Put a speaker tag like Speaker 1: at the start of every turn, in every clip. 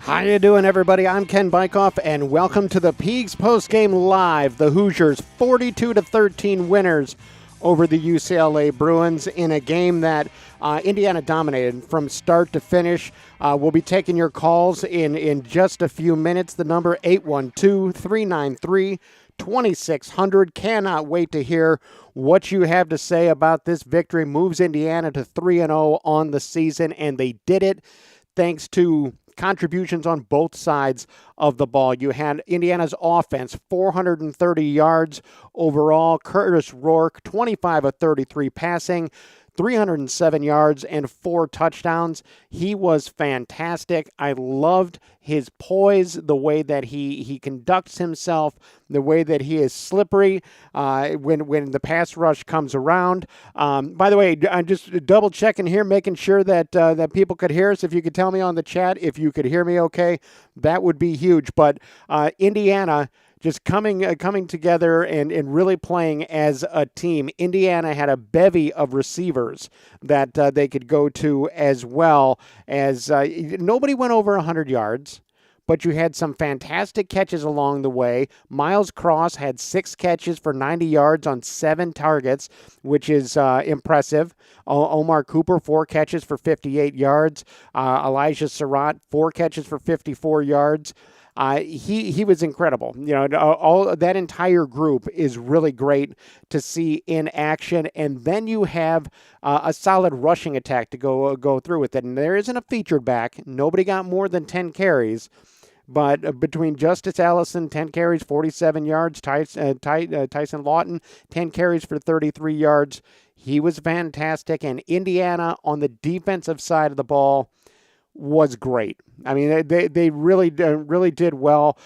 Speaker 1: How you doing, everybody? I'm Ken Bykoff, and welcome to the Peegs Postgame Live. The Hoosiers 42-13 winners over the UCLA Bruins in a game that Indiana dominated from start to finish. We'll be taking your calls in just a few minutes. The number 812-393-2600. Cannot wait to hear what you have to say about this victory. Moves Indiana to 3-0 on the season, and they did it thanks to contributions on both sides of the ball. You had Indiana's offense, 430 yards overall. Curtis Rourke, 25 of 33 passing, 307 yards and 4 touchdowns. He was fantastic. I loved his poise, the way that he conducts himself, the way that he is slippery when the pass rush comes around. By the way, I'm just double checking here, making sure that people could hear us. If you could tell me on the chat if you could hear me okay, that would be huge. But Indiana just coming together and really playing as a team. Indiana had a bevy of receivers that they could go to, as well as nobody went over 100 yards, but you had some fantastic catches along the way. Miles Cross had 6 catches for 90 yards on 7 targets, which is impressive. Omar Cooper, 4 catches for 58 yards. Elijah Surratt, 4 catches for 54 yards. He was incredible. You know, all that entire group is really great to see in action. And then you have a solid rushing attack to go through with it. And there isn't a featured back. Nobody got more than 10 carries. But between Justice Allison, 10 carries, 47 yards, Tyson Lawton, 10 carries for 33 yards. He was fantastic. And Indiana on the defensive side of the ball was great. I mean, they really did well.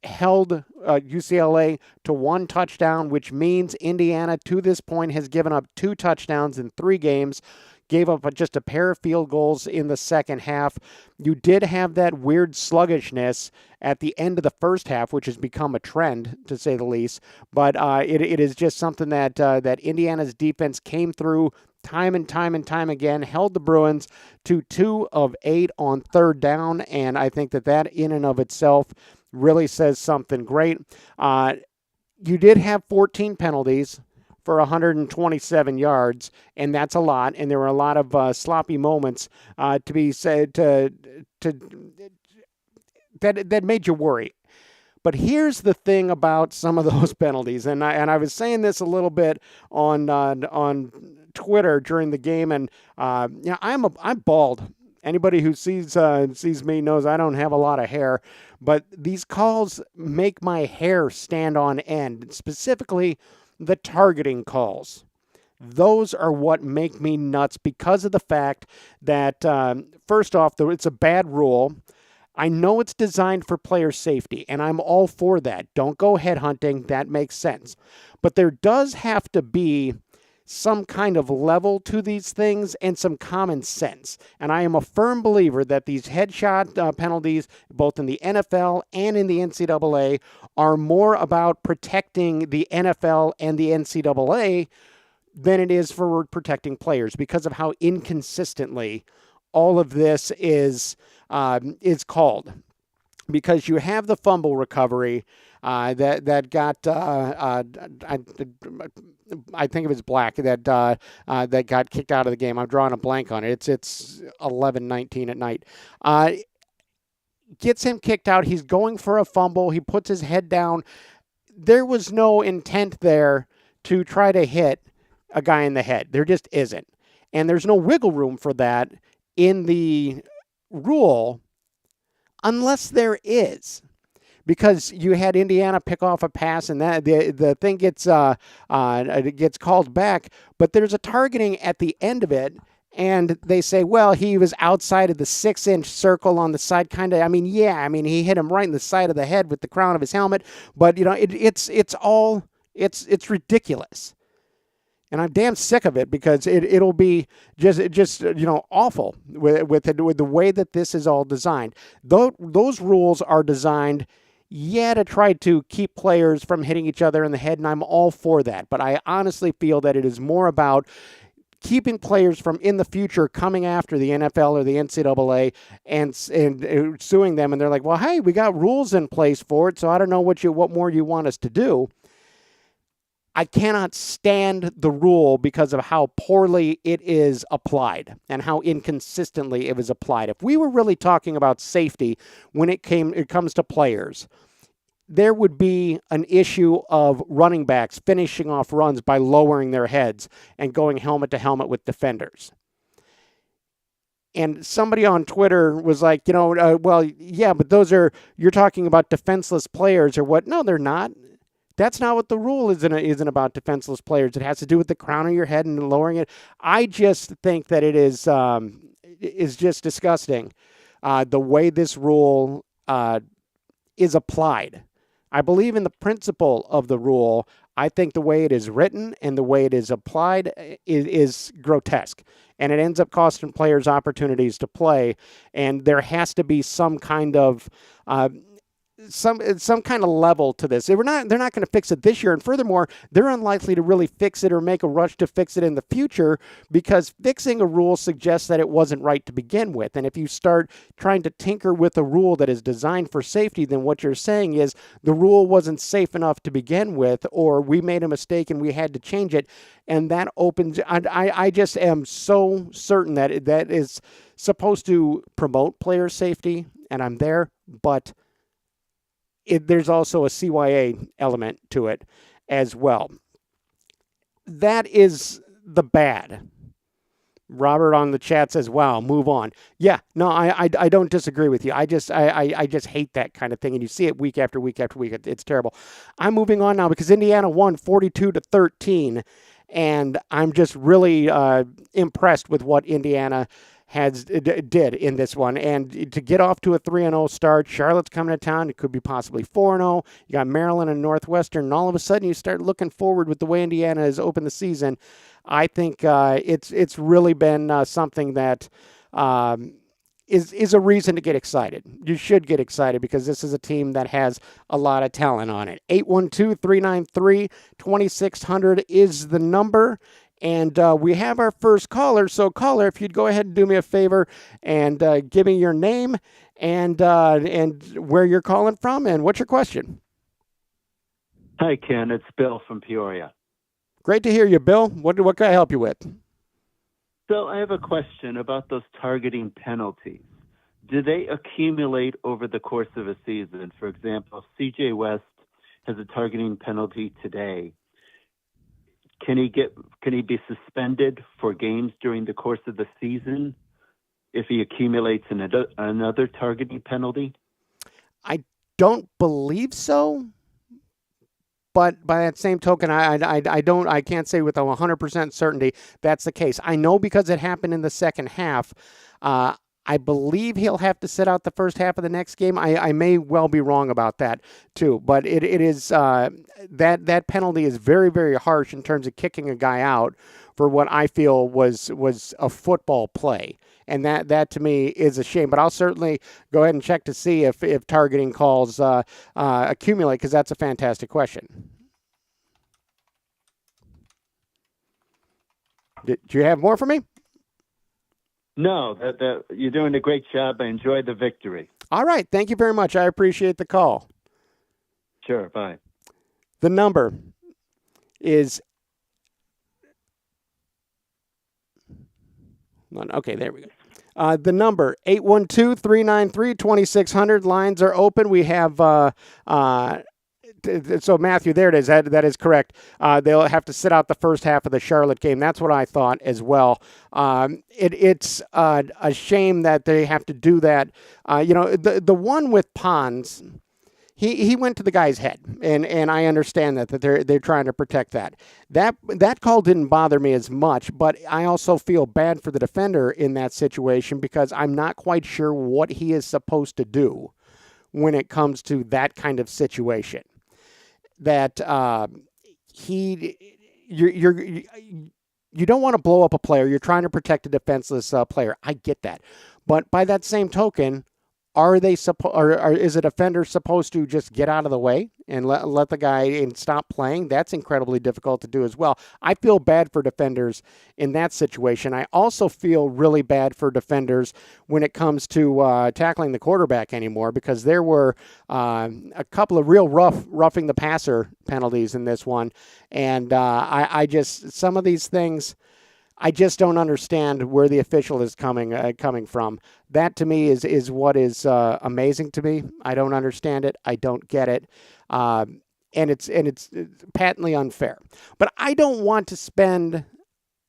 Speaker 1: Held UCLA to 1 touchdown, which means Indiana to this point has given up 2 touchdowns in 3 games. Gave up just a pair of field goals in the second half. You did have that weird sluggishness at the end of the first half, which has become a trend, to say the least. But it is just something that Indiana's defense came through time and time again, held the Bruins to 2 of 8 on third down, and I think that in and of itself really says something great. You did have 14 penalties for 127 yards, and that's a lot, and there were a lot of sloppy moments to be said that made you worry. But here's the thing about some of those penalties, and I was saying this a little bit on Twitter during the game, and I'm bald. Anybody who sees me knows I don't have a lot of hair, but these calls make my hair stand on end. Specifically, the targeting calls. Those are what make me nuts because of the fact that first off, it's a bad rule. I know it's designed for player safety, and I'm all for that. Don't go headhunting. That makes sense. But there does have to be some kind of level to these things and some common sense. And I am a firm believer that these headshot penalties, both in the NFL and in the NCAA, are more about protecting the NFL and the NCAA than it is for protecting players because of how inconsistently all of this is called. Because you have the fumble recovery that got I think it was Black that got kicked out of the game. I'm drawing a blank on it. It's 11:19 at night. Gets him kicked out. He's going for a fumble. He puts his head down. There was no intent there to try to hit a guy in the head. There just isn't. And there's no wiggle room for that in the rule unless there is. Because you had Indiana pick off a pass, and that the thing gets called back, but there's a targeting at the end of it, and they say, well, he was outside of the 6-inch circle on the side, kind of. I mean, he hit him right in the side of the head with the crown of his helmet, but it's ridiculous. And I'm damn sick of it because it'll be just awful with the way that this is all designed. Those rules are designed, to try to keep players from hitting each other in the head, and I'm all for that. But I honestly feel that it is more about keeping players from in the future coming after the NFL or the NCAA and suing them, and they're like, well, hey, we got rules in place for it, so I don't know what more you want us to do. I cannot stand the rule because of how poorly it is applied and how inconsistently it was applied. If we were really talking about safety when it comes to players, there would be an issue of running backs finishing off runs by lowering their heads and going helmet to helmet with defenders. And somebody on Twitter was like, well, yeah, but you're talking about defenseless players or what? No, they're not. That's not what the rule isn't about defenseless players. It has to do with the crown of your head and lowering it. I just think that it is just disgusting the way this rule is applied. I believe in the principle of the rule. I think the way it is written and the way it is applied is grotesque. And it ends up costing players opportunities to play. And there has to be some kind of some kind of level to this. They're not going to fix it this year, and furthermore, they're unlikely to really fix it or make a rush to fix it in the future because fixing a rule suggests that it wasn't right to begin with. And if you start trying to tinker with a rule that is designed for safety, then what you're saying is the rule wasn't safe enough to begin with, or we made a mistake and we had to change it. And that opens. I just am so certain that that is supposed to promote player safety, and I'm there, but there's also a CYA element to it as well. That is the bad. Robert on the chat says, wow, move on. Yeah, no, I don't disagree with you. I just hate that kind of thing. And you see it week after week after week. It's terrible. I'm moving on now because Indiana won 42-13. And I'm just really impressed with what Indiana did in this one. And to get off to a 3-0 start, Charlotte's coming to town. It could be possibly 4-0. You got Maryland and Northwestern, and all of a sudden you start looking forward with the way Indiana has opened the season. I think it's really been something that is a reason to get excited. You should get excited because this is a team that has a lot of talent on it. 812-393-2600 is the number. And we have our first caller. So, caller, if you'd go ahead and do me a favor and give me your name and where you're calling from and what's your question.
Speaker 2: Hi, Ken. It's Bill from Peoria.
Speaker 1: Great to hear you, Bill. What can I help you with?
Speaker 2: So I have a question about those targeting penalties. Do they accumulate over the course of a season? For example, if C.J. West has a targeting penalty today, can he be suspended for games during the course of the season if he accumulates another targeting penalty?
Speaker 1: I don't believe so. But by that same token, I can't say with a 100% certainty that's the case. I know because it happened in the second half. I believe he'll have to sit out the first half of the next game. I may well be wrong about that too, but it is that penalty is very, very harsh in terms of kicking a guy out for what I feel was a football play. And that to me is a shame. But I'll certainly go ahead and check to see if targeting calls accumulate, because that's a fantastic question. Do you have more for me?
Speaker 2: No, you're doing a great job. I enjoyed the victory.
Speaker 1: All right. Thank you very much. I appreciate the call.
Speaker 2: Sure. Bye.
Speaker 1: The number is... Okay, there we go. The number, 812-393-2600. Lines are open. We have... So, Matthew, there it is. That is correct. They'll have to sit out the first half of the Charlotte game. That's what I thought as well. It's a shame that they have to do that. The one with Pons, he went to the guy's head, and I understand that they're trying to protect that. That call didn't bother me as much, but I also feel bad for the defender in that situation because I'm not quite sure what he is supposed to do when it comes to that kind of situation. That you don't want to blow up a player. You're trying to protect a defenseless player. I get that. But by that same token, Are they or is a defender supposed to just get out of the way and let the guy and stop playing? That's incredibly difficult to do as well. I feel bad for defenders in that situation. I also feel really bad for defenders when it comes to tackling the quarterback anymore, because there were a couple of real roughing the passer penalties in this one, and I just, some of these things, I just don't understand where the official is coming from. That to me is what is amazing to me. I don't understand it. I don't get it, and it's patently unfair. But I don't want to spend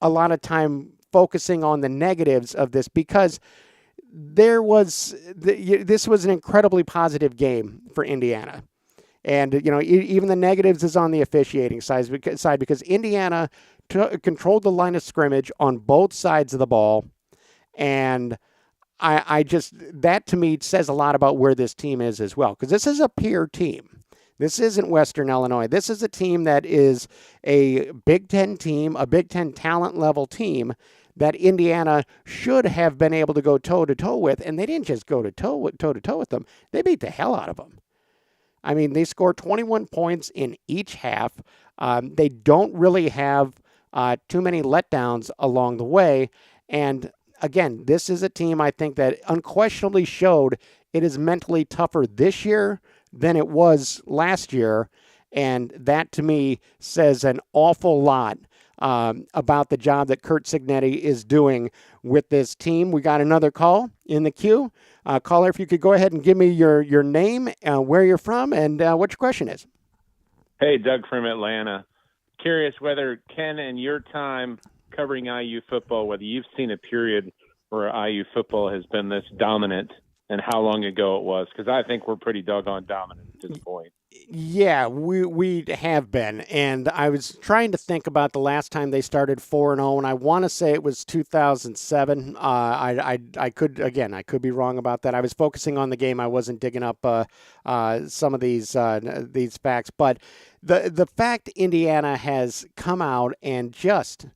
Speaker 1: a lot of time focusing on the negatives of this, because this was an incredibly positive game for Indiana. And, even the negatives is on the officiating side, because Indiana controlled the line of scrimmage on both sides of the ball. And I just, that to me says a lot about where this team is as well, because this is a peer team. This isn't Western Illinois. This is a team that is a Big Ten team, a Big Ten talent level team that Indiana should have been able to go toe-to-toe with, and they didn't just go toe-to-toe with them. They beat the hell out of them. I mean, they scored 21 points in each half. They don't really have too many letdowns along the way. And again, this is a team, I think, that unquestionably showed it is mentally tougher this year than it was last year. And that, to me, says an awful lot about the job that Curt Cignetti is doing with this team. We got another call in the queue. Caller, if you could go ahead and give me your name, where you're from, and what your question is.
Speaker 3: Hey, Doug from Atlanta. Curious whether, Ken, in your time covering IU football, whether you've seen a period where IU football has been this dominant, and how long ago it was, because I think we're pretty doggone dominant at this point.
Speaker 1: Yeah, we have been, and I was trying to think about the last time they started 4-0, and I want to say it was 2007. I could be wrong about that. I was focusing on the game. I wasn't digging up some of these facts, but the fact Indiana has come out and just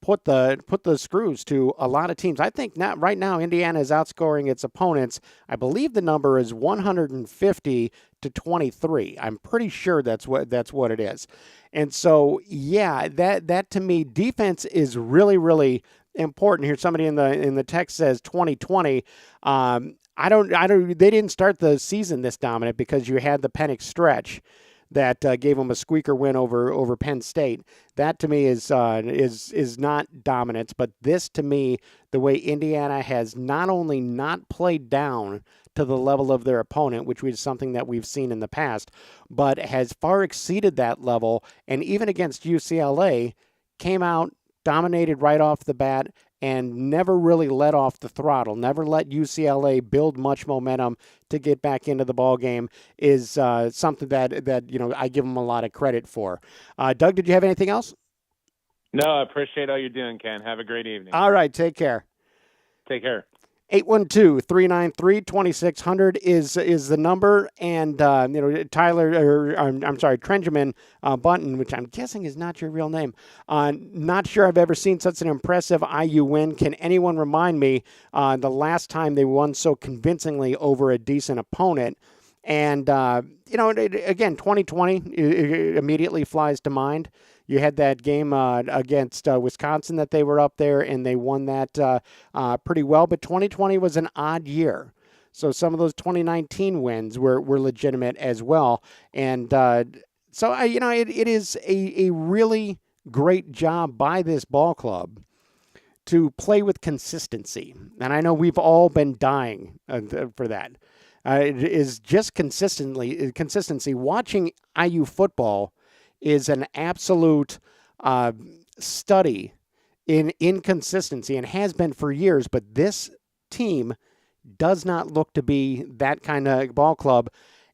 Speaker 1: put the screws to a lot of teams. I think right now Indiana is outscoring its opponents. I believe the number is 150 to 23. I'm pretty sure that's what it is. And so, yeah, that to me, defense is really, really important here. Somebody in the text says 2020. They didn't start the season this dominant because you had the Penix stretch that gave them a squeaker win over Penn State. That to me is not dominance, but this to me, the way Indiana has not only not played down to the level of their opponent, which was something that we've seen in the past, but has far exceeded that level, and even against UCLA, came out, dominated right off the bat, and never really let off the throttle, never let UCLA build much momentum to get back into the ball game, is something that I give them a lot of credit for. Doug, did you have anything else?
Speaker 3: No, I appreciate all you're doing, Ken. Have a great evening.
Speaker 1: All right, take care.
Speaker 3: Take care.
Speaker 1: 812-393-2600 is the number, and Trenjamin Bunton, which I'm guessing is not your real name. Not sure I've ever seen such an impressive IU win. Can anyone remind me the last time they won so convincingly over a decent opponent? And again, 2020 immediately flies to mind. You had that game against Wisconsin that they were up there, and they won that pretty well. But 2020 was an odd year. So some of those 2019 wins were legitimate as well. And so it is a really great job by this ball club to play with consistency. And I know we've all been dying for that. It is just consistency. Watching IU football is an absolute study in inconsistency, and has been for years, but this team does not look to be that kind of ball club,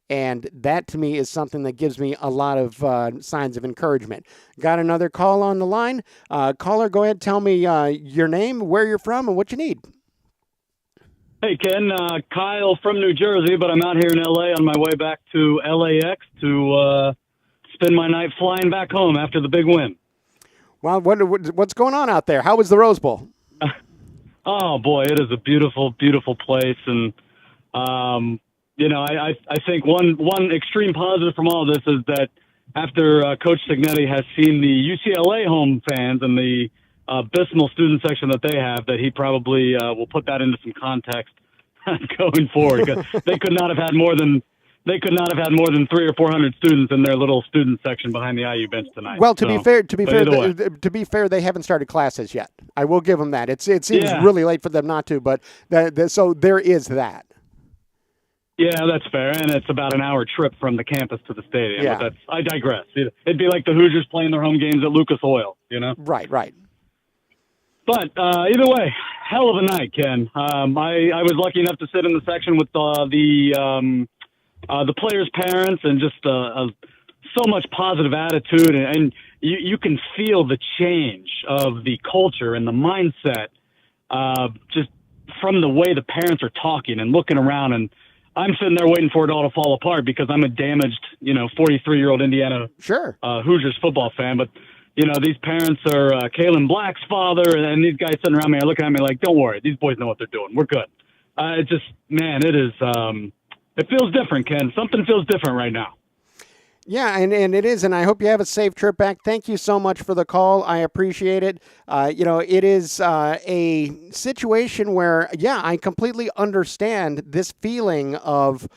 Speaker 1: and that to me is something that gives me a lot of signs of encouragement. Got another call on the line. Caller, go ahead, tell me your name, where you're from, and what you need.
Speaker 4: Hey, Ken, Kyle from New Jersey, but I'm out here in L.A. on my way back to LAX to spend my night flying back home after the big win.
Speaker 1: Well, what's going on out there? How was the Rose Bowl?
Speaker 4: Oh, boy, it is a beautiful, beautiful place. And I think one extreme positive from all of this is that after Coach Signetti has seen the UCLA home fans and the abysmal student section that they have, that he probably will put that into some context going forward. 'Cause they could not have had more than 300 or 400 students in their little student section behind the IU bench tonight.
Speaker 1: Well, to be fair, they haven't started classes yet. I will give them that. It seems really late for them not to, but so there is that.
Speaker 4: Yeah, that's fair, and it's about an hour trip from the campus to the stadium.
Speaker 1: Yeah.
Speaker 4: But I digress. It'd be like the Hoosiers playing their home games at Lucas Oil, you know?
Speaker 1: Right.
Speaker 4: But either way, hell of a night, Ken. I was lucky enough to sit in the section with the players' parents, and just so much positive attitude, and you can feel the change of the culture and the mindset just from the way the parents are talking and looking around. And I'm sitting there waiting for it all to fall apart because I'm a damaged, 43-year-old Indiana Hoosiers football fan. But, these parents are Kalen Black's father, and these guys sitting around me are looking at me like, don't worry, these boys know what they're doing. We're good. It just, man, it is it feels different, Ken. Something feels different right now.
Speaker 1: Yeah, and it is, and I hope you have a safe trip back. Thank you so much for the call. I appreciate it. It is a situation where, I completely understand this feeling of,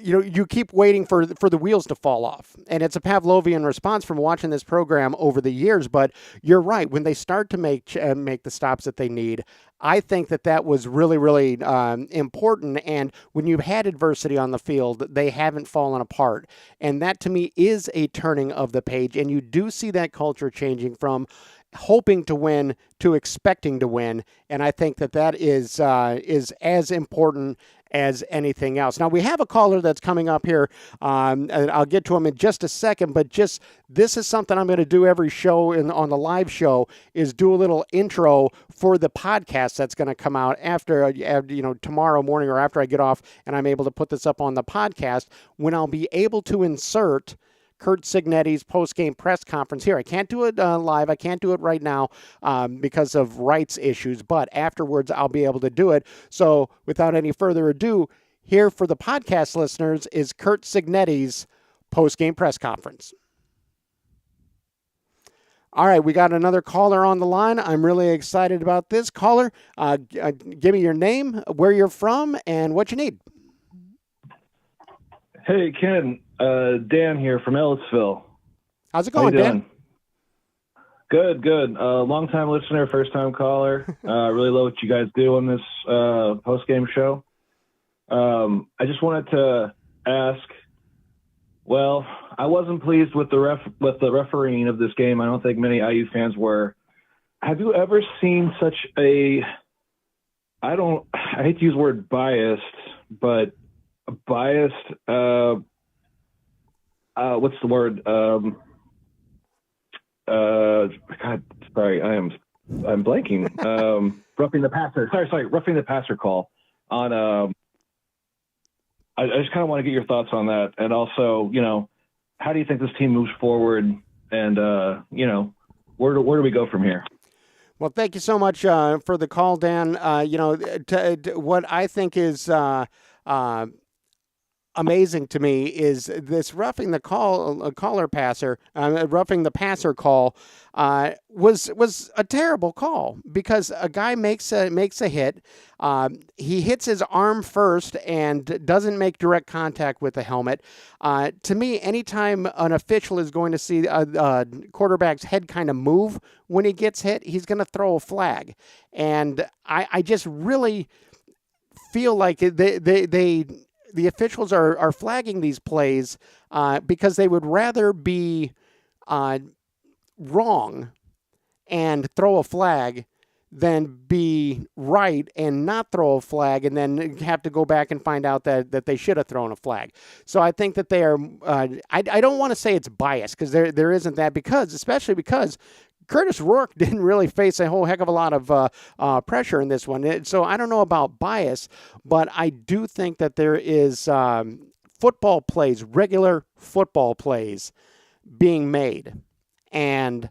Speaker 1: you keep waiting for the wheels to fall off. And it's a Pavlovian response from watching this program over the years. But you're right. When they start to make the stops that they need, I think that was really, really important. And when you've had adversity on the field, they haven't fallen apart. And that, to me, is a turning of the page. And you do see that culture changing from hoping to win to expecting to win. And I think that is as important as anything else. Now, we have a caller that's coming up here, and I'll get to him in just a second, but this is something I'm going to do every show on the live show, is do a little intro for the podcast that's going to come out after tomorrow morning, or after I get off and I'm able to put this up on the podcast, when I'll be able to insert Curt Cignetti's post-game press conference here. I can't do it live. I can't do it right now because of rights issues, but afterwards I'll be able to do it. So without any further ado, here for the podcast listeners is Curt Cignetti's post-game press conference. All right, we got another caller on the line. I'm really excited about this. Caller, give me your name, where you're from, and what you need.
Speaker 5: Hey, Ken. Dan here from Ellisville.
Speaker 1: How's it going, Dan?
Speaker 5: Good. Long-time listener, first-time caller. Really love what you guys do on this post-game show. I just wanted to ask, well, I wasn't pleased with the refereeing of this game. I don't think many IU fans were. Have you ever seen such I hate to use the word biased, but biased, what's the word? God, sorry, I'm blanking. Roughing the passer. Sorry, roughing the passer call on. I just kind of want to get your thoughts on that, and also, how do you think this team moves forward, and where do we go from here?
Speaker 1: Well, thank you so much for the call, Dan. What I think is amazing to me is this roughing the passer call was a terrible call, because a guy makes a hit. He hits his arm first and doesn't make direct contact with the helmet. To me, anytime an official is going to see a quarterback's head kind of move when he gets hit, he's going to throw a flag. And I just really feel like the officials are flagging these plays because they would rather be wrong and throw a flag than be right and not throw a flag and then have to go back and find out that they should have thrown a flag. So I think that they are I don't want to say it's biased, because there isn't that, especially because Curtis Rourke didn't really face a whole heck of a lot of pressure in this one. So I don't know about bias, but I do think that there is football plays, regular football plays being made, and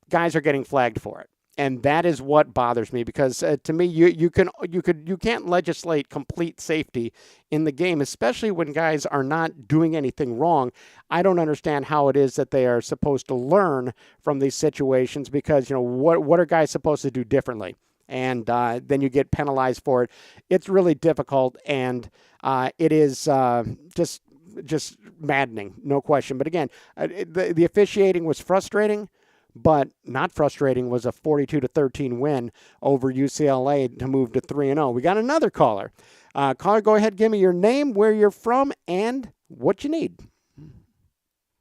Speaker 1: guys are getting flagged for it. And that is what bothers me, because to me, you can't legislate complete safety in the game, especially when guys are not doing anything wrong. I don't understand how it is that they are supposed to learn from these situations, because what are guys supposed to do differently? And then you get penalized for it. It's really difficult, and it is just maddening, no question. But again, the officiating was frustrating. But not frustrating was a 42-13 win over UCLA to move to 3-0. We got another caller. Caller, go ahead, give me your name, where you're from, and what you need.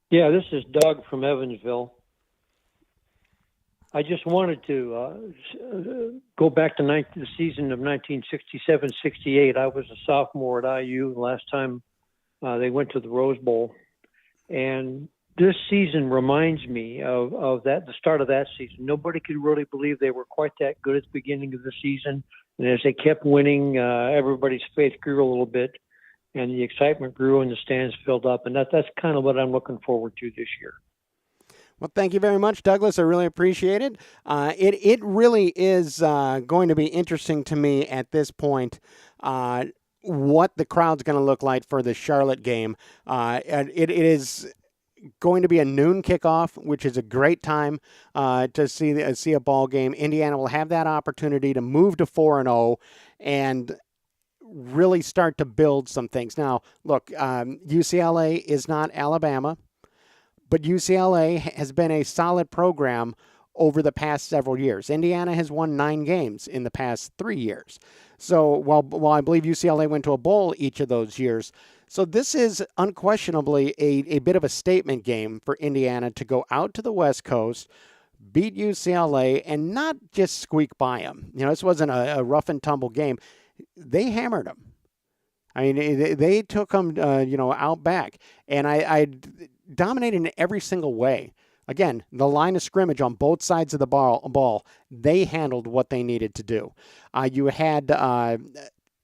Speaker 6: Yeah, this is Doug from Evansville. I just wanted to go back to the season of 1967-68. I was a sophomore at IU last time they went to the Rose Bowl. And this season reminds me of that, the start of that season. Nobody could really believe they were quite that good at the beginning of the season. And as they kept winning, everybody's faith grew a little bit, and the excitement grew and the stands filled up. And that's kind of what I'm looking forward to this year.
Speaker 1: Well, thank you very much, Douglas. I really appreciate it. It really is going to be interesting to me at this point what the crowd's going to look like for the Charlotte game. And it is going to be a noon kickoff, which is a great time to see a ball game. Indiana will have that opportunity to move to 4-0 and really start to build some things. Now, look, UCLA is not Alabama, but UCLA has been a solid program over the past several years. Indiana has won 9 games in the past 3 years. So while I believe UCLA went to a bowl each of those years, so this is unquestionably a bit of a statement game for Indiana to go out to the West Coast, beat UCLA, and not just squeak by them. This wasn't a rough and tumble game. They hammered them. I mean, they took them, out back, and I dominated in every single way. Again, the line of scrimmage on both sides of the ball, they handled what they needed to do. You had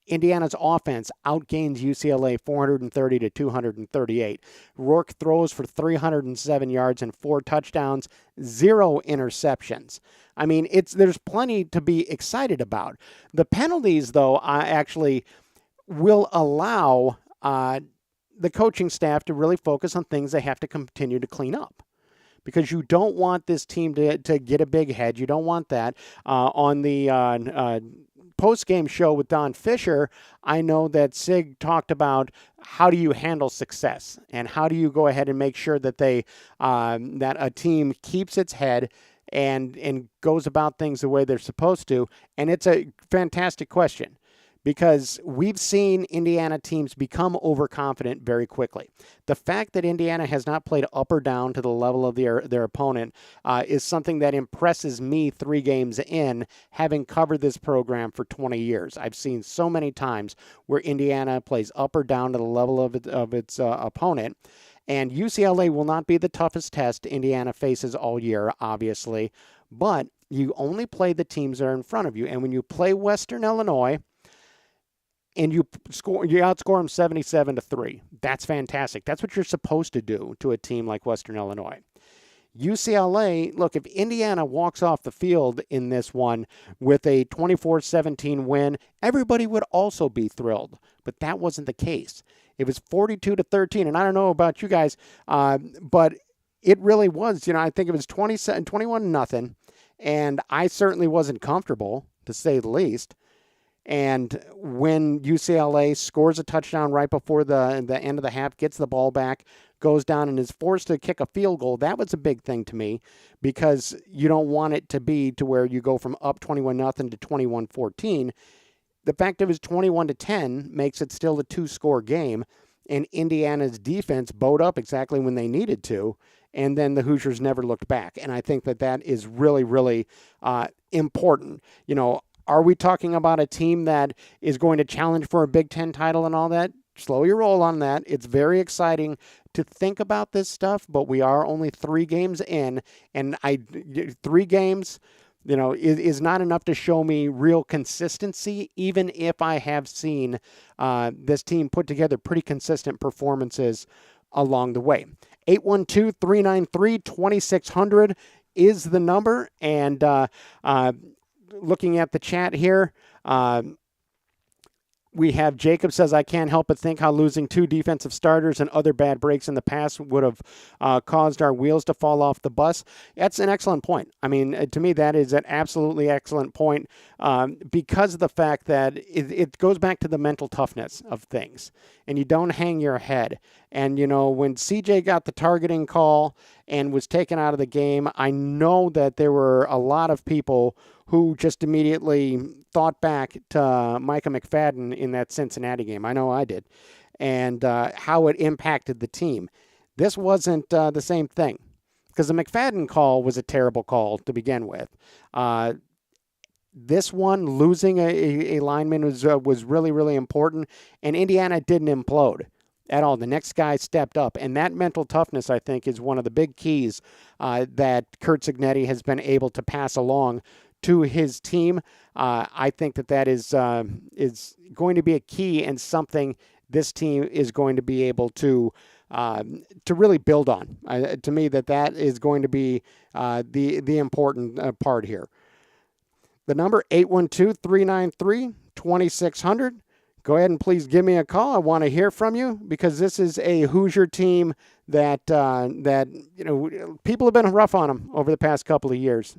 Speaker 1: Indiana's offense outgains UCLA 430 to 238. Rourke throws for 307 yards and 4 touchdowns, 0 interceptions. I mean, there's plenty to be excited about. The penalties, though, actually will allow the coaching staff to really focus on things they have to continue to clean up, because you don't want this team to get a big head. You don't want that. On the post-game show with Don Fisher, I know that Sig talked about how do you handle success and how do you go ahead and make sure that that a team keeps its head and goes about things the way they're supposed to. And it's a fantastic question, because we've seen Indiana teams become overconfident very quickly. The fact that Indiana has not played up or down to the level of their opponent is something that impresses me 3 games in, having covered this program for 20 years. I've seen so many times where Indiana plays up or down to the level of its opponent. And UCLA will not be the toughest test Indiana faces all year, obviously, but you only play the teams that are in front of you. And when you play Western Illinois, and you outscore them 77-3. That's fantastic. That's what you're supposed to do to a team like Western Illinois. UCLA, look, if Indiana walks off the field in this one with a 24-17 win, everybody would also be thrilled. But that wasn't the case. It was 42-13, and I don't know about you guys, but it really was. I think it was 21-0, and I certainly wasn't comfortable, to say the least. And when UCLA scores a touchdown right before the end of the half, gets the ball back, goes down and is forced to kick a field goal, that was a big thing to me, because you don't want it to be to where you go from up 21-0 to 21-14. The fact it was 21-10 makes it still a 2-score game, and Indiana's defense bowed up exactly when they needed to, and then the Hoosiers never looked back. And I think that is really, really important. Are we talking about a team that is going to challenge for a Big Ten title and all that? Slow your roll on that. It's very exciting to think about this stuff, but we are only 3 games in, and 3 games, is not enough to show me real consistency, even if I have seen this team put together pretty consistent performances along the way. 812-393-2600 is the number. And looking at the chat here, we have Jacob says, I can't help but think how losing 2 defensive starters and other bad breaks in the past would have caused our wheels to fall off the bus. That's an excellent point. I mean, to me, that is an absolutely excellent point because of the fact that it goes back to the mental toughness of things, and you don't hang your head. And, when CJ got the targeting call and was taken out of the game, I know that there were a lot of people who just immediately thought back to Micah McFadden in that Cincinnati game. I know I did. And how it impacted the team. This wasn't the same thing because the McFadden call was a terrible call to begin with. This one, losing a lineman was really, really important, and Indiana didn't implode at all. The next guy stepped up, and that mental toughness, I think, is one of the big keys that Curt Cignetti has been able to pass along to his team. I think that is going to be a key and something this team is going to be able to really build on. To me, that is going to be the important part here. The number 812-393-2600. Go ahead and please give me a call. I want to hear from you because this is a Hoosier team that people have been rough on them over the past couple of years.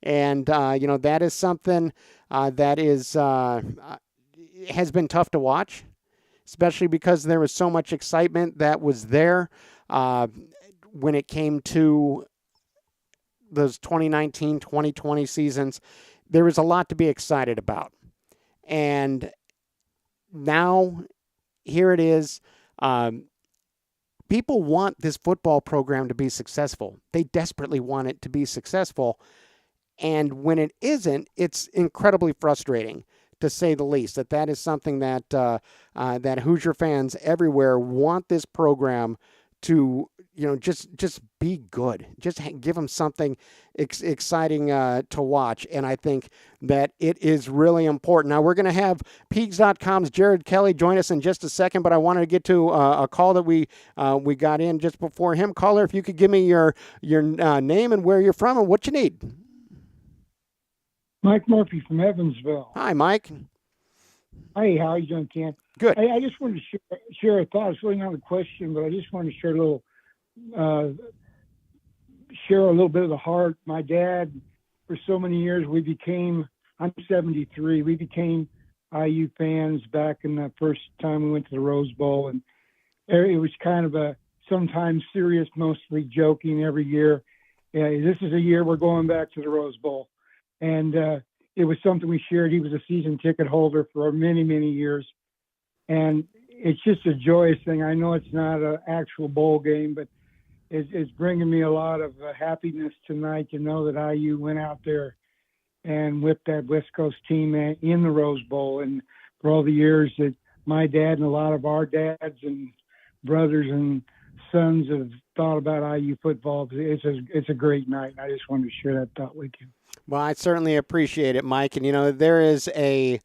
Speaker 1: And, that is something that has been tough to watch, especially because there was so much excitement that was there when it came to those 2019, 2020 seasons. There was a lot to be excited about. And now here it is. People want this football program to be successful. They desperately want it to be successful. And when it isn't, it's incredibly frustrating, to say the least. That is something that that Hoosier fans everywhere want this program to, just be good. Just give them something exciting to watch. And I think that it is really important. Now, we're going to have Peegs.com's Jared Kelly join us in just a second, but I wanted to get to a call that we got in just before him. Caller, if you could give me your name and where you're from and what you need.
Speaker 7: Mike Murphy from Evansville.
Speaker 1: Hi, Mike.
Speaker 7: Hey, how are you doing, Ken?
Speaker 1: Good.
Speaker 7: I just wanted to share a thought. It's really not a question, but I just wanted to share a little bit of the heart. My dad, for so many years, I'm 73. We became IU fans back in the first time we went to the Rose Bowl. And it was kind of a sometimes serious, mostly joking every year. This is a year we're going back to the Rose Bowl. And it was something we shared. He was a season ticket holder for many, many years. And it's just a joyous thing. I know it's not an actual bowl game, but it's bringing me a lot of happiness tonight to know that IU went out there and whipped that West Coast team in the Rose Bowl. And for all the years that my dad and a lot of our dads and brothers and sons have thought about IU football, it's a great night. I just wanted to share that thought with you.
Speaker 1: Well, I certainly appreciate it, Mike. And, there is a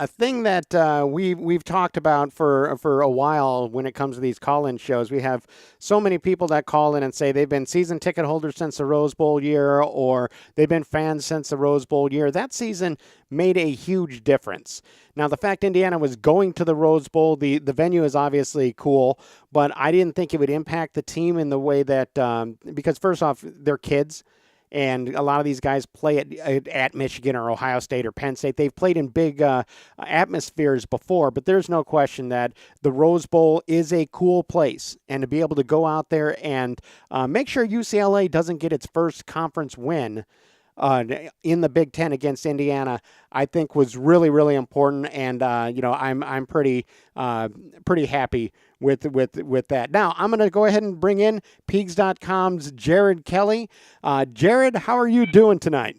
Speaker 1: thing that we've talked about for a while when it comes to these call-in shows. We have so many people that call in and say they've been season ticket holders since the Rose Bowl year, or they've been fans since the Rose Bowl year. That season made a huge difference. Now, the fact Indiana was going to the Rose Bowl, the venue is obviously cool, but I didn't think it would impact the team in the way that because first off, they're kids. And a lot of these guys play at Michigan or Ohio State or Penn State. They've played in big atmospheres before, but there's no question that the Rose Bowl is a cool place. And to be able to go out there and make sure UCLA doesn't get its first conference win in the Big Ten against Indiana, I think was really, really important. And I'm pretty happy with that. Now I'm going to go ahead and bring in Peegs.com's Jared Kelly. Jared, how are you doing tonight?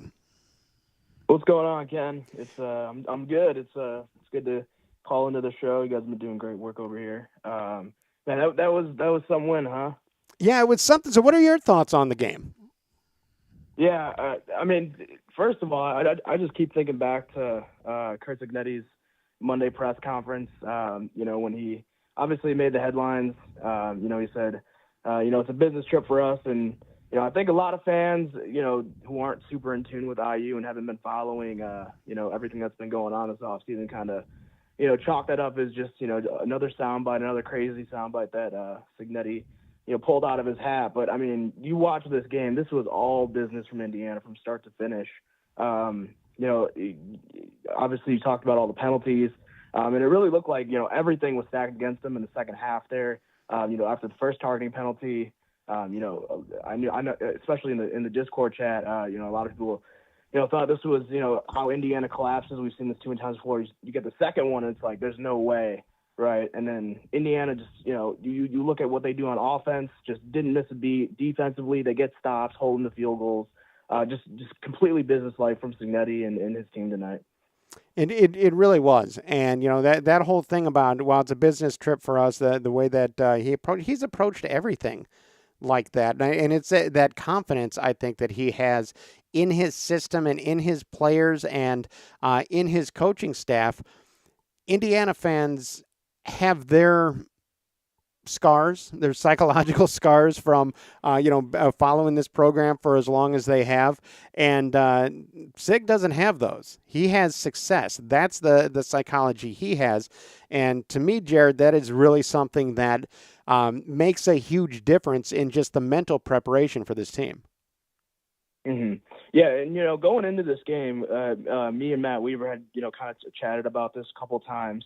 Speaker 8: What's going on, Ken? It's I'm good. It's good to call into the show. You guys have been doing great work over here. Man, that was some win, huh?
Speaker 1: Yeah, it was something. So what are your thoughts on the game?
Speaker 8: Yeah, I mean, first of all, I just keep thinking back to Curt Cignetti's Monday press conference, when he obviously made the headlines. He said, it's a business trip for us, and, I think a lot of fans, who aren't super in tune with IU and haven't been following, everything that's been going on this offseason kind of, chalk that up as just, another soundbite, another crazy soundbite that Signetti, pulled out of his hat. But, I mean, you watch this game, this was all business from Indiana from start to finish. Obviously you talked about all the penalties, and it really looked like, everything was stacked against them in the second half there. After the first targeting penalty, I know, especially in the Discord chat, a lot of people, thought this was, how Indiana collapses. We've seen this too many times before. You get the second one, and it's like, there's no way, right? And then Indiana just, you look at what they do on offense, just didn't miss a beat. Defensively, they get stops, holding the field goals. Just completely businesslike from Signetti and his team tonight.
Speaker 1: It really was. And, that whole thing about, while it's a business trip for us, the way that he's approached everything like that. And it's that confidence, I think, that he has in his system and in his players and in his coaching staff. Indiana fans have their scars, their psychological scars from, following this program for as long as they have. And Sig doesn't have those. He has success. That's the psychology he has. And to me, Jared, that is really something that makes a huge difference in just the mental preparation for this team.
Speaker 8: Mm-hmm. Yeah, and going into this game, me and Matt Weaver had kind of chatted about this a couple of times.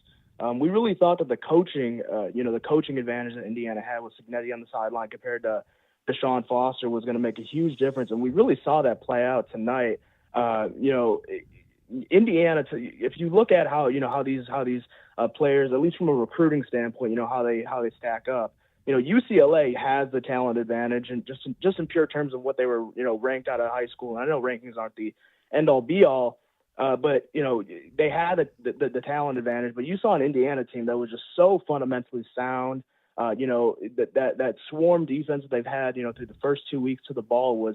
Speaker 8: We really thought that the coaching advantage that Indiana had with Signetti on the sideline compared to Deshaun Foster was going to make a huge difference, and we really saw that play out tonight. Indiana, if you look at how these players, at least from a recruiting standpoint, how they stack up. UCLA has the talent advantage, and just in pure terms of what they were, ranked out of high school. And I know rankings aren't the end all be all, but they had the talent advantage. But you saw an Indiana team that was just so fundamentally sound. That swarm defense that they've had, through the first 2 weeks to the ball was,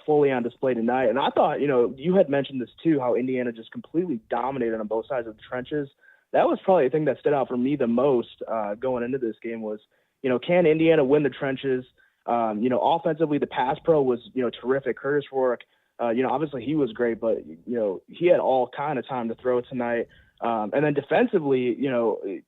Speaker 8: fully on display tonight. And I thought, you had mentioned this too, how Indiana just completely dominated on both sides of the trenches. That was probably the thing that stood out for me the most going into this game was, can Indiana win the trenches? Offensively, the pass pro was, terrific. Curtis Rourke, obviously he was great, but, he had all kind of time to throw tonight. And then defensively, the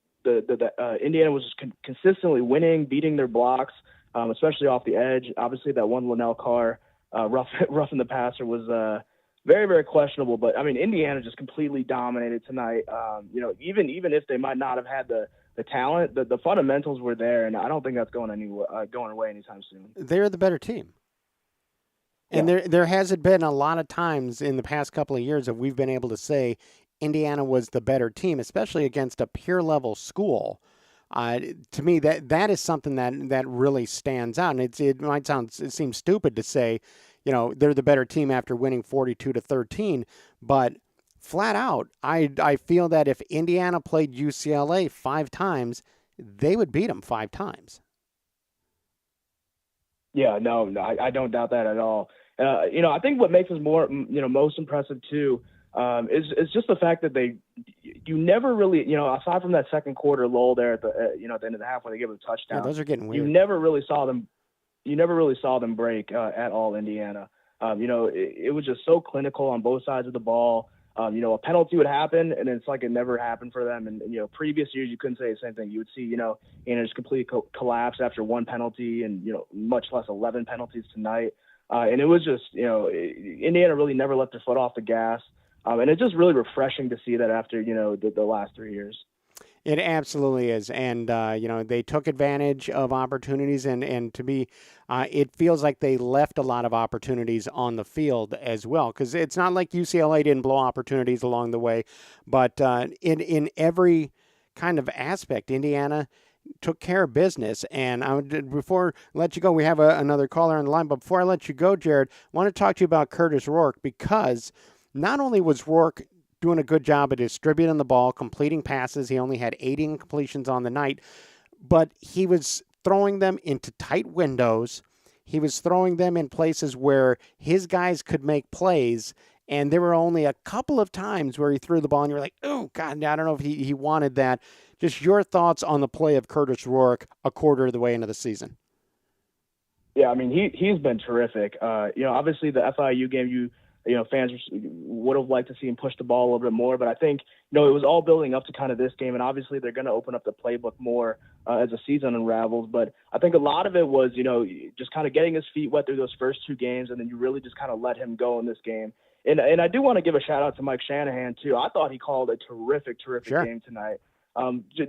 Speaker 8: Indiana was just consistently winning, beating their blocks, especially off the edge. Obviously, that one Linnell Carr roughing the passer was very, very questionable. But I mean, Indiana just completely dominated tonight. Even if they might not have had the talent, the fundamentals were there, and I don't think that's going away anytime soon.
Speaker 1: They're the better team. And there hasn't been a lot of times in the past couple of years that we've been able to say Indiana was the better team, especially against a peer level school. To me, that is something that really stands out. And it seems stupid to say, they're the better team after winning 42-13, but flat out, I feel that if Indiana played UCLA 5 times, they would beat them 5 times.
Speaker 8: Yeah, no, I don't doubt that at all. I think what makes us more, most impressive too, is just the fact that you never really, aside from that second quarter lull there at the, at the end of the half when they gave it a touchdown.
Speaker 1: Yeah, those are getting weird.
Speaker 8: You never really saw them break at all, Indiana. It was just so clinical on both sides of the ball. A penalty would happen, and it's like it never happened for them. And previous years you couldn't say the same thing. You would see, just complete collapse after one penalty, and much less 11 penalties tonight. And it was just, Indiana really never let their foot off the gas. And it's just really refreshing to see that after, the last 3 years.
Speaker 1: It absolutely is. And, they took advantage of opportunities, and to me, it feels like they left a lot of opportunities on the field as well, because it's not like UCLA didn't blow opportunities along the way, but in every kind of aspect, Indiana took care of business. And before I let you go, we have another caller on the line, but before I let you go, Jared, I want to talk to you about Curtis Rourke, because not only was Rourke doing a good job at distributing the ball, completing passes. He only had 8 incompletions on the night, but he was throwing them into tight windows. He was throwing them in places where his guys could make plays, and there were only a couple of times where he threw the ball, and you're like, oh, God, I don't know if he wanted that. Just your thoughts on the play of Curtis Rourke a quarter of the way into the season.
Speaker 8: Yeah, I mean, he's been terrific. Obviously the FIU game, fans would have liked to see him push the ball a little bit more, but I think, it was all building up to kind of this game, and obviously they're going to open up the playbook more as the season unravels. But I think a lot of it was, just kind of getting his feet wet through those first two games, and then you really just kind of let him go in this game. And I do want to give a shout out to Mike Shanahan too. I thought he called a terrific
Speaker 1: Sure.
Speaker 8: game tonight.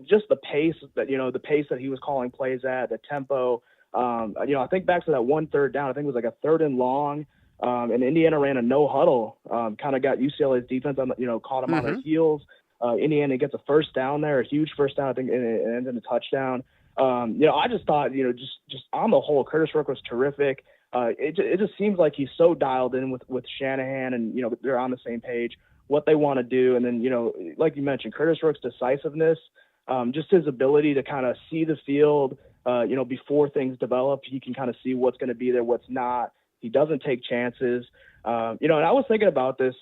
Speaker 8: Just the pace that he was calling plays at, the tempo. I think back to that 1 3rd down. I think it was like a 3rd and long. And Indiana ran a no huddle, kind of got UCLA's defense caught them on their heels. Indiana gets a first down there, a huge first down. I think it ends in a touchdown. I just thought, just on the whole, Curtis Rook was terrific. It just seems like he's so dialed in with Shanahan, and they're on the same page, what they want to do. And then like you mentioned, Curtis Rook's decisiveness, just his ability to kind of see the field, before things develop. He can kind of see what's going to be there, what's not. He doesn't take chances. And I was thinking about this.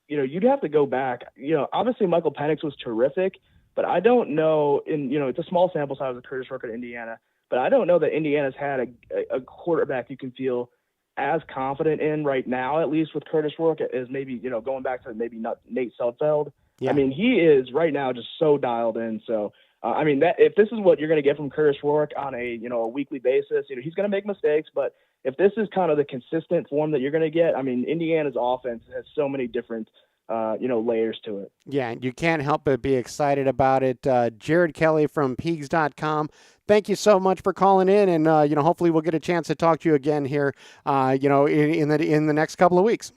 Speaker 8: You'd have to go back. Obviously Michael Penix was terrific, but I don't know. It's a small sample size of Curtis Rook at Indiana, but I don't know that Indiana's had a quarterback you can feel as confident in right now, at least with Curtis Rook, as maybe going back to maybe not Nate Sudfeld. Yeah. I mean, he is right now just so dialed in. So. That if this is what you're going to get from Curtis Rourke on a weekly basis, he's going to make mistakes, but if this is kind of the consistent form that you're going to get, I mean, Indiana's offense has so many different, layers to it.
Speaker 1: Yeah, you can't help but be excited about it. Jared Kelly from Peegs.com. Thank you so much for calling in, and hopefully we'll get a chance to talk to you again here, in the next couple of weeks.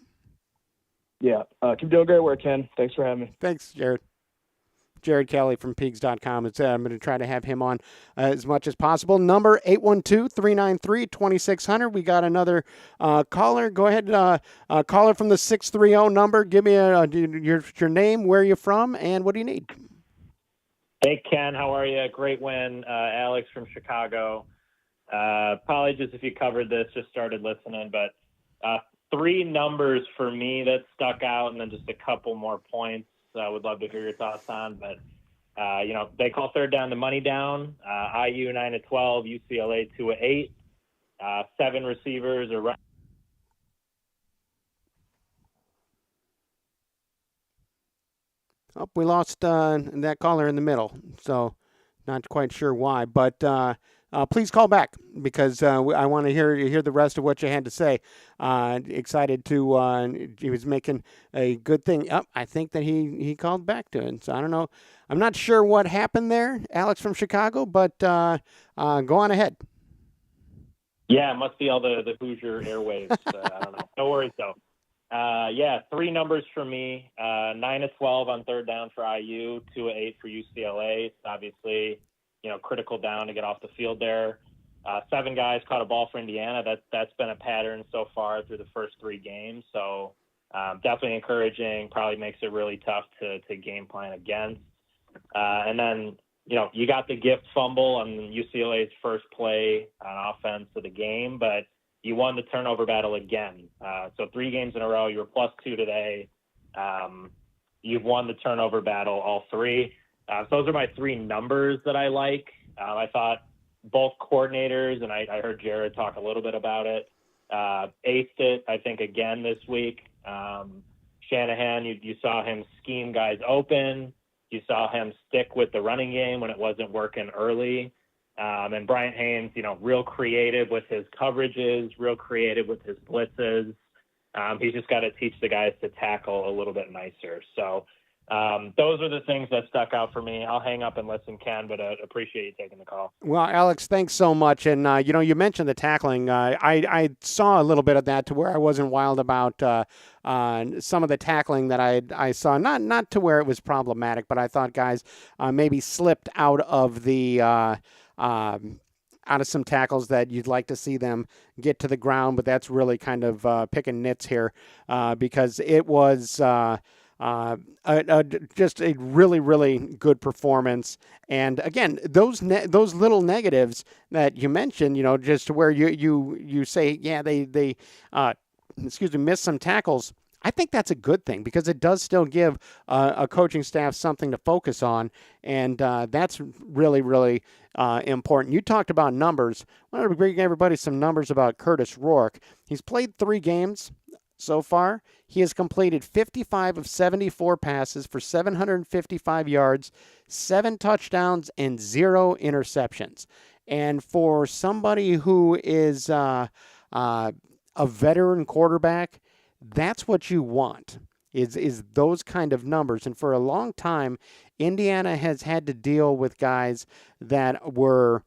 Speaker 8: Yeah, keep doing great work, Ken. Thanks for having me.
Speaker 1: Thanks, Jared. Jared Kelly from Peegs.com. I'm going to try to have him on as much as possible. Number 812-393-2600. We got another caller. Go ahead, caller from the 630 number. Give me your name, where you're from, and what do you need?
Speaker 9: Hey, Ken. How are you? Great win. Alex from Chicago. Apologies if you covered this, just started listening, but 3 numbers for me that stuck out, and then just a couple more points. I would love to hear your thoughts on, but they call 3rd down the money down. IU 9-12, UCLA 2-8, 7 receivers around.
Speaker 1: Oh, we lost that caller in the middle, so not quite sure why, but please call back because I want to hear the rest of what you had to say. Excited to he was making a good thing. I think that he called back to it. So I don't know. I'm not sure what happened there, Alex from Chicago, but go on ahead.
Speaker 9: Yeah, it must be all the Hoosier airwaves. I don't know. No worries though. 3 numbers for me. 9-12 on 3rd down for IU, 2-8 for UCLA. It's obviously critical down to get off the field there. 7 guys caught a ball for Indiana. That's been a pattern so far through the first 3 games. So definitely encouraging, probably makes it really tough to game plan against. And then, you got the gift fumble on UCLA's first play on offense of the game, but you won the turnover battle again. So 3 games in a row, you were +2 today. You've won the turnover battle, all 3. Those are my 3 numbers that I like. I thought both coordinators, and I heard Jared talk a little bit about it, aced it, I think, again this week. Shanahan, you saw him scheme guys open. You saw him stick with the running game when it wasn't working early. And Bryant Haynes, real creative with his coverages, real creative with his blitzes. He's just got to teach the guys to tackle a little bit nicer. So those are the things that stuck out for me. I'll hang up and listen, Ken, but appreciate you taking the call.
Speaker 1: Well, Alex, thanks so much. And, you mentioned the tackling. I saw a little bit of that to where I wasn't wild about some of the tackling that I saw. Not to where it was problematic, but I thought guys maybe slipped out of the out of some tackles that you'd like to see them get to the ground. But that's really kind of picking nits here because it was just a really, really good performance. And again, those little negatives that you mentioned, just to where you say, yeah, they missed some tackles. I think that's a good thing because it does still give a coaching staff something to focus on, and that's really, really important. You talked about numbers. I want to bring everybody some numbers about Curtis Rourke. He's played 3 games so far. He has completed 55 of 74 passes for 755 yards, 7 touchdowns, and 0 interceptions. And for somebody who is a veteran quarterback, that's what you want, is those kind of numbers. And for a long time, Indiana has had to deal with guys that were,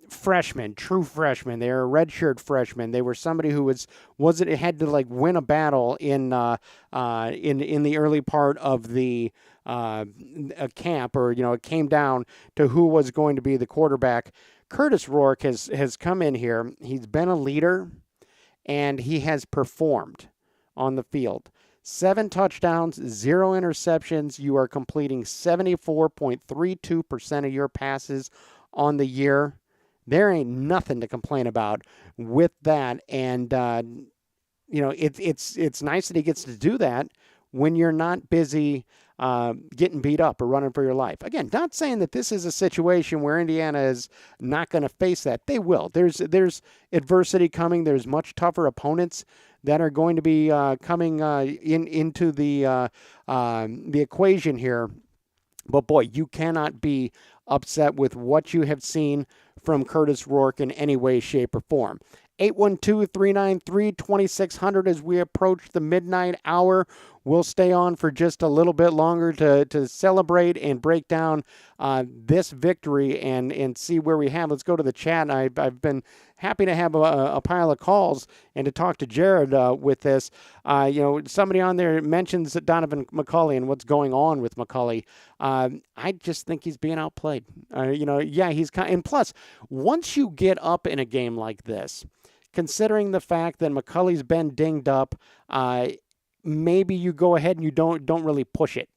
Speaker 1: freshmen, true freshmen. They were redshirt freshmen. They were somebody who had to like win a battle in the early part of the a camp, or it came down to who was going to be the quarterback. Curtis Rourke has come in here. He's been a leader, and he has performed on the field. 7 touchdowns, 0 interceptions. You are completing 74.32% of your passes on the year. There ain't nothing to complain about with that. And, it's nice that he gets to do that when you're not busy getting beat up or running for your life. Again, not saying that this is a situation where Indiana is not going to face that. They will. There's adversity coming. There's much tougher opponents that are going to be coming into the equation here. But boy, you cannot be upset with what you have seen from Curtis Rourke in any way, shape, or form. 812-393-2600 as we approach the midnight hour. We'll stay on for just a little bit longer to celebrate and break down this victory and see where we have. Let's go to the chat. I've been happy to have a pile of calls and to talk to Jared with this. Somebody on there mentions Donovan McCulley and what's going on with McCulley. I just think he's being outplayed. And plus, once you get up in a game like this, considering the fact that McCulley's been dinged up, maybe you go ahead and you don't really push it.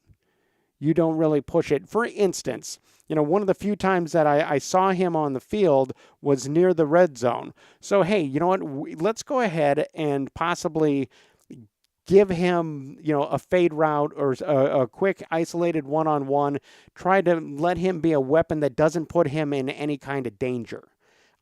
Speaker 1: You don't really push it. For instance, one of the few times that I saw him on the field was near the red zone. So, hey, you know what? Let's go ahead and possibly give him, a fade route or a quick isolated one-on-one. Try to let him be a weapon that doesn't put him in any kind of danger.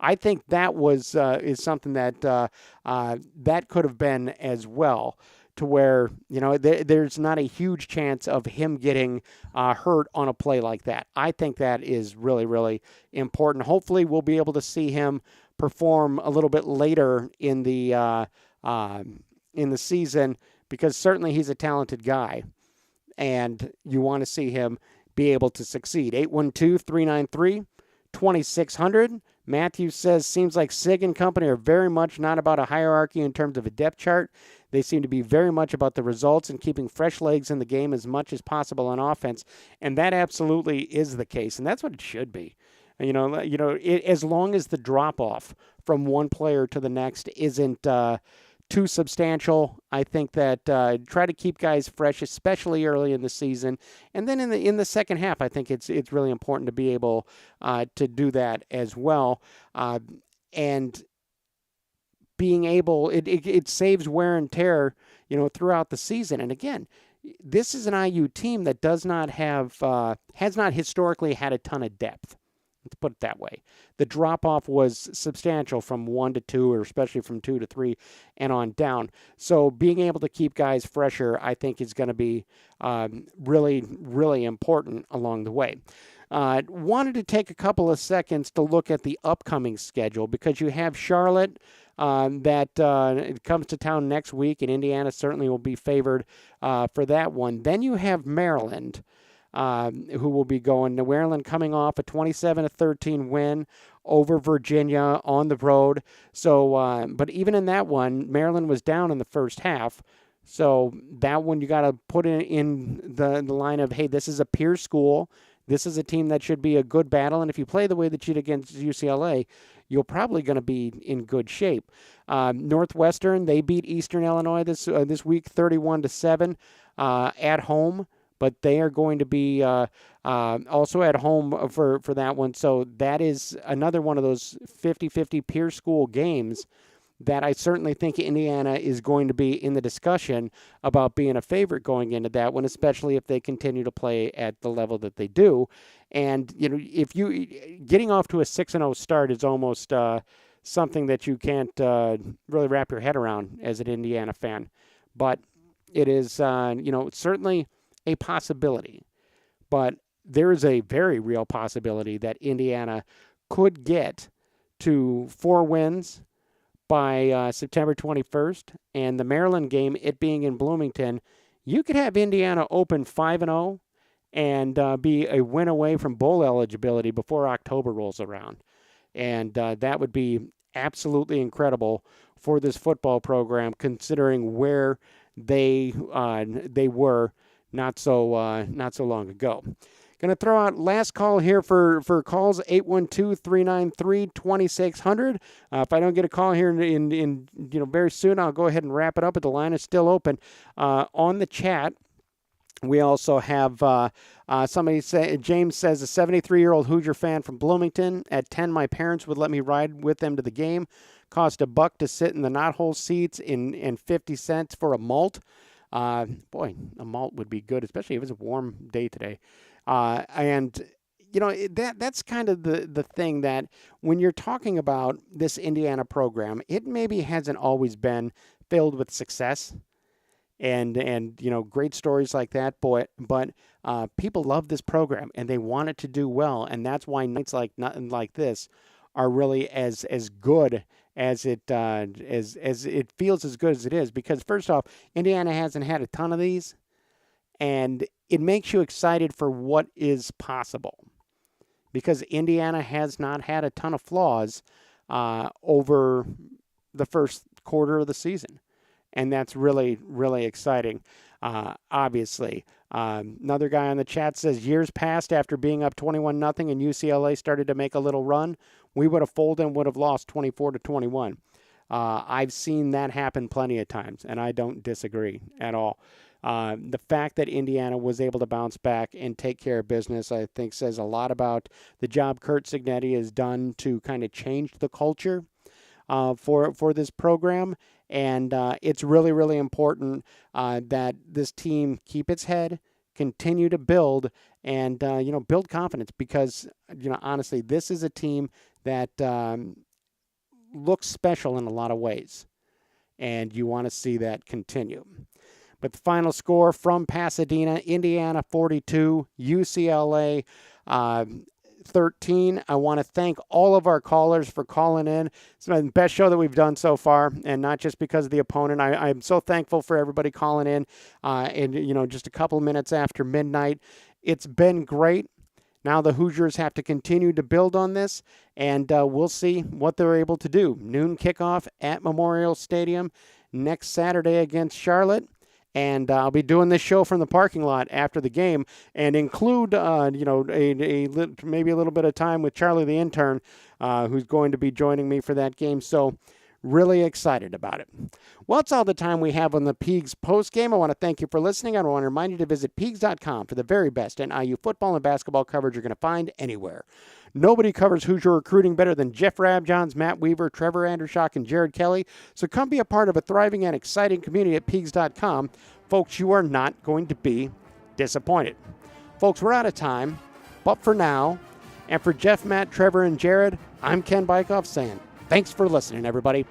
Speaker 1: I think that is something that that could have been as well, to where there's not a huge chance of him getting hurt on a play like that. I think that is really, really important. Hopefully, we'll be able to see him perform a little bit later in the season, because certainly he's a talented guy, and you want to see him be able to succeed. 812-393-2600. Matthew says, seems like Sig and company are very much not about a hierarchy in terms of a depth chart. They seem to be very much about the results and keeping fresh legs in the game as much as possible on offense. And that absolutely is the case. And that's what it should be. As long as the drop-off from one player to the next isn't too substantial, I think that try to keep guys fresh, especially early in the season. And then in the second half, I think it's really important to be able to do that as well. And being able, it saves wear and tear, throughout the season. And again, this is an IU team that does not have, has not historically had a ton of depth. Let's put it that way. The drop-off was substantial from 1 to 2, or especially from 2 to 3 and on down. So being able to keep guys fresher, I think, is going to be really, really important along the way. Wanted to take a couple of seconds to look at the upcoming schedule, because you have Charlotte that it comes to town next week, and Indiana certainly will be favored for that one. Then you have Maryland, who will be going to Maryland, coming off a 27-13 win over Virginia on the road. So, but even in that one, Maryland was down in the first half. So that one you got to put in the line of, hey, this is a peer school. This is a team that should be a good battle, and if you play the way that you did against UCLA, you're probably going to be in good shape. Northwestern, they beat Eastern Illinois this week, 31-7 at home, but they are going to be also at home for that one. So that is another one of those 50-50 peer school games that I certainly think Indiana is going to be in the discussion about being a favorite going into that one, especially if they continue to play at the level that they do. And, if you getting off to a 6-0 start is almost something that you can't really wrap your head around as an Indiana fan. But it is, certainly a possibility. But there is a very real possibility that Indiana could get to 4 wins by September 21st. And the Maryland game, it being in Bloomington, you could have Indiana open 5-0 and be a win away from bowl eligibility before October rolls around. And that would be absolutely incredible for this football program, considering where they were not so long ago. Going to throw out last call here for calls, 812-393-2600. If I don't get a call here in very soon, I'll go ahead and wrap it up, but the line is still open. On the chat, we also have somebody say, James says, a 73-year-old Hoosier fan from Bloomington. At 10, my parents would let me ride with them to the game. Cost $1 to sit in the knothole seats and 50 cents for a malt. Boy, a malt would be good, especially if it's a warm day today. And that's kind of the thing, that when you're talking about this Indiana program, it maybe hasn't always been filled with success and great stories like that, but people love this program and they want it to do well, and that's why nights like nothing like this are really as good as it as it feels as good as it is, because first off, Indiana hasn't had a ton of these, and it makes you excited for what is possible, because Indiana has not had a ton of flaws over the first quarter of the season. And that's really, really exciting, obviously. Another guy on the chat says, years passed after being up 21-0 and UCLA started to make a little run, we would have folded and would have lost 24-21. I've seen that happen plenty of times, and I don't disagree at all. The fact that Indiana was able to bounce back and take care of business, I think, says a lot about the job Curt Cignetti has done to kind of change the culture for this program. And it's really, really important that this team keep its head, continue to build, and build confidence, because honestly, this is a team that looks special in a lot of ways, and you want to see that continue. But the final score from Pasadena: Indiana 42, UCLA 13. I want to thank all of our callers for calling in. It's been the best show that we've done so far, and not just because of the opponent. I'm so thankful for everybody calling in, and just a couple minutes after midnight. It's been great. Now the Hoosiers have to continue to build on this, and we'll see what they're able to do. Noon kickoff at Memorial Stadium next Saturday against Charlotte. And I'll be doing this show from the parking lot after the game, and include, maybe a little bit of time with Charlie the intern, who's going to be joining me for that game. So really excited about it. Well, that's all the time we have on the Peegs postgame. I want to thank you for listening. I want to remind you to visit Peegs.com for the very best NIU football and basketball coverage you're going to find anywhere. Nobody covers Hoosier recruiting better than Jeff Rabjohns, Matt Weaver, Trevor Andershock, and Jared Kelly. So come be a part of a thriving and exciting community at Peegs.com. Folks, you are not going to be disappointed. Folks, we're out of time. But for now, and for Jeff, Matt, Trevor, and Jared, I'm Ken Bykoff saying thanks for listening, everybody.